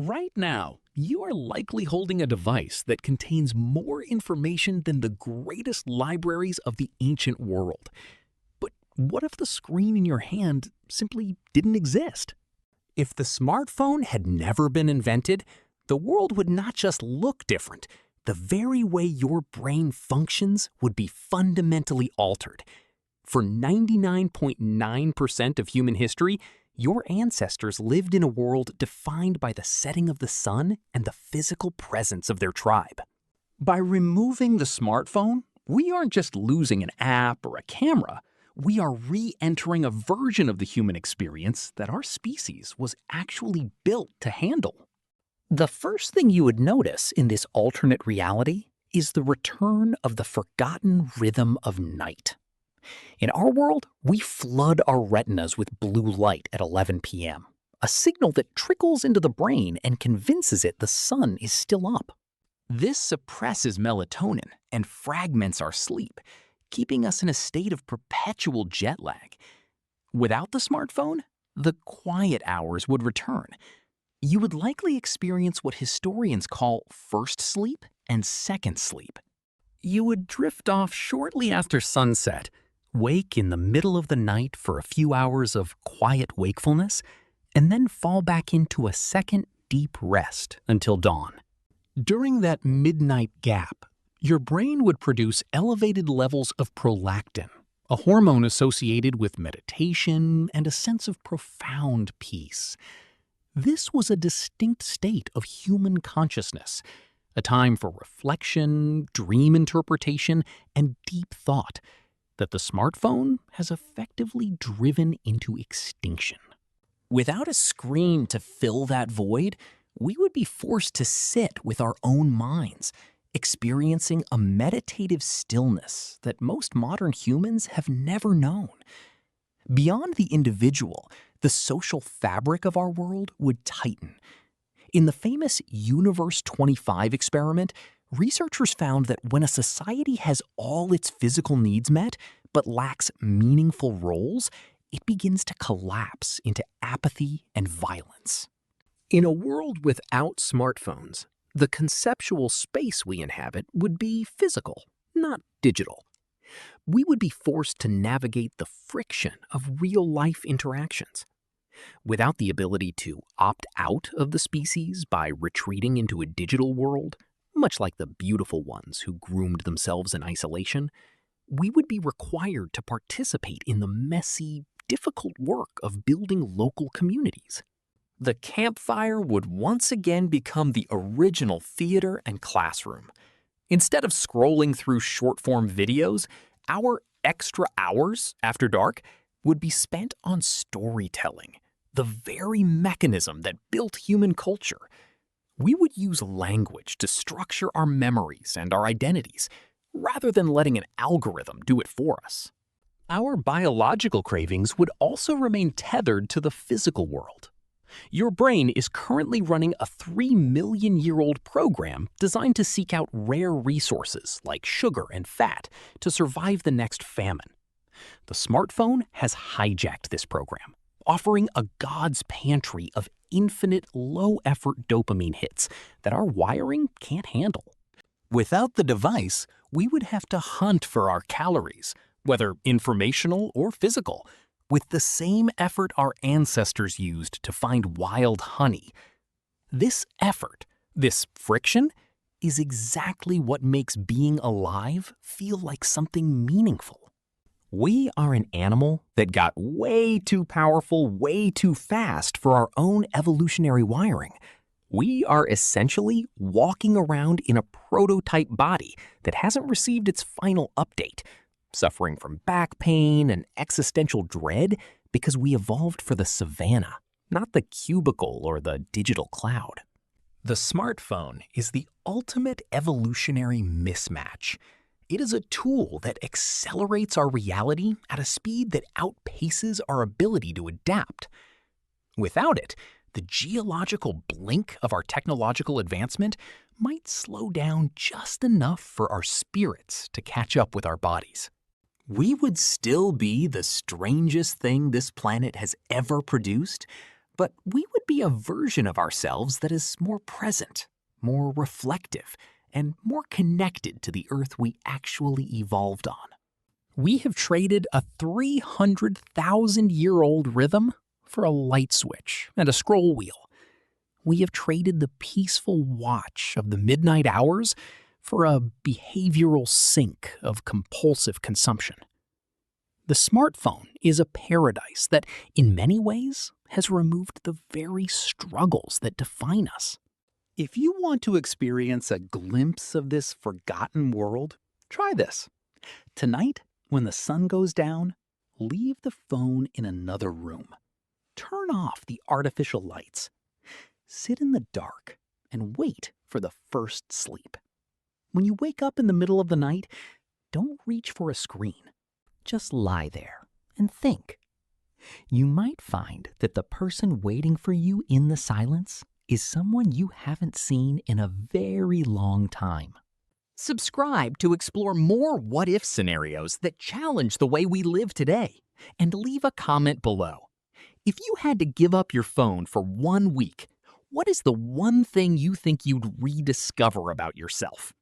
Right now, you are likely holding a device that contains more information than the greatest libraries of the ancient world. But what if the screen in your hand simply didn't exist? If the smartphone had never been invented, the world would not just look different. The very way your brain functions would be fundamentally altered. For 99.9% of human history, your ancestors lived in a world defined by the setting of the sun and the physical presence of their tribe. By removing the smartphone, we aren't just losing an app or a camera. We are re-entering a version of the human experience that our species was actually built to handle. The first thing you would notice in this alternate reality is the return of the forgotten rhythm of night. In our world, we flood our retinas with blue light at 11 p.m., a signal that trickles into the brain and convinces it the sun is still up. This suppresses melatonin and fragments our sleep, keeping us in a state of perpetual jet lag. Without the smartphone, the quiet hours would return. You would likely experience what historians call first sleep and second sleep. You would drift off shortly after sunset, wake in the middle of the night for a few hours of quiet wakefulness, and then fall back into a second deep rest until dawn. During that midnight gap, your brain would produce elevated levels of prolactin, a hormone associated with meditation and a sense of profound peace. This was a distinct state of human consciousness, a time for reflection, dream interpretation, and deep thought that the smartphone has effectively driven into extinction. Without a screen to fill that void, we would be forced to sit with our own minds, experiencing a meditative stillness that most modern humans have never known. Beyond the individual, the social fabric of our world would tighten. In the famous Universe 25 experiment, researchers found that when a society has all its physical needs met but lacks meaningful roles, it begins to collapse into apathy and violence. In a world without smartphones, the conceptual space we inhabit would be physical, not digital. We would be forced to navigate the friction of real-life interactions. Without the ability to opt out of the species by retreating into a digital world, much like the beautiful ones who groomed themselves in isolation, we would be required to participate in the messy, difficult work of building local communities. The campfire would once again become the original theater and classroom. Instead of scrolling through short-form videos, our extra hours after dark would be spent on storytelling, the very mechanism that built human culture. We would use language to structure our memories and our identities, rather than letting an algorithm do it for us. Our biological cravings would also remain tethered to the physical world. Your brain is currently running a 3 million-year-old program designed to seek out rare resources like sugar and fat to survive the next famine. The smartphone has hijacked this program, offering a God's pantry of infinite low-effort dopamine hits that our wiring can't handle. Without the device, we would have to hunt for our calories, whether informational or physical, with the same effort our ancestors used to find wild honey. This effort, this friction, is exactly what makes being alive feel like something meaningful. We are an animal that got way too powerful, way too fast for our own evolutionary wiring. We are essentially walking around in a prototype body that hasn't received its final update, suffering from back pain and existential dread because we evolved for the savanna, not the cubicle or the digital cloud. The smartphone is the ultimate evolutionary mismatch. It is a tool that accelerates our reality at a speed that outpaces our ability to adapt. Without it, the geological blink of our technological advancement might slow down just enough for our spirits to catch up with our bodies. We would still be the strangest thing this planet has ever produced, But we would be a version of ourselves that is more present, more reflective, and more connected to the Earth we actually evolved on. We have traded a 300,000-year-old rhythm for a light switch and a scroll wheel. We have traded the peaceful watch of the midnight hours for a behavioral sink of compulsive consumption. The smartphone is a paradise that, in many ways, has removed the very struggles that define us. If you want to experience a glimpse of this forgotten world, try this. Tonight, when the sun goes down, leave the phone in another room. Turn off the artificial lights. Sit in the dark and wait for the first sleep. When you wake up in the middle of the night, don't reach for a screen. Just lie there and think. You might find that the person waiting for you in the silence is someone you haven't seen in a very long time. Subscribe to explore more what-if scenarios that challenge the way we live today, and leave a comment below. If you had to give up your phone for 1 week, what is the one thing you think you'd rediscover about yourself?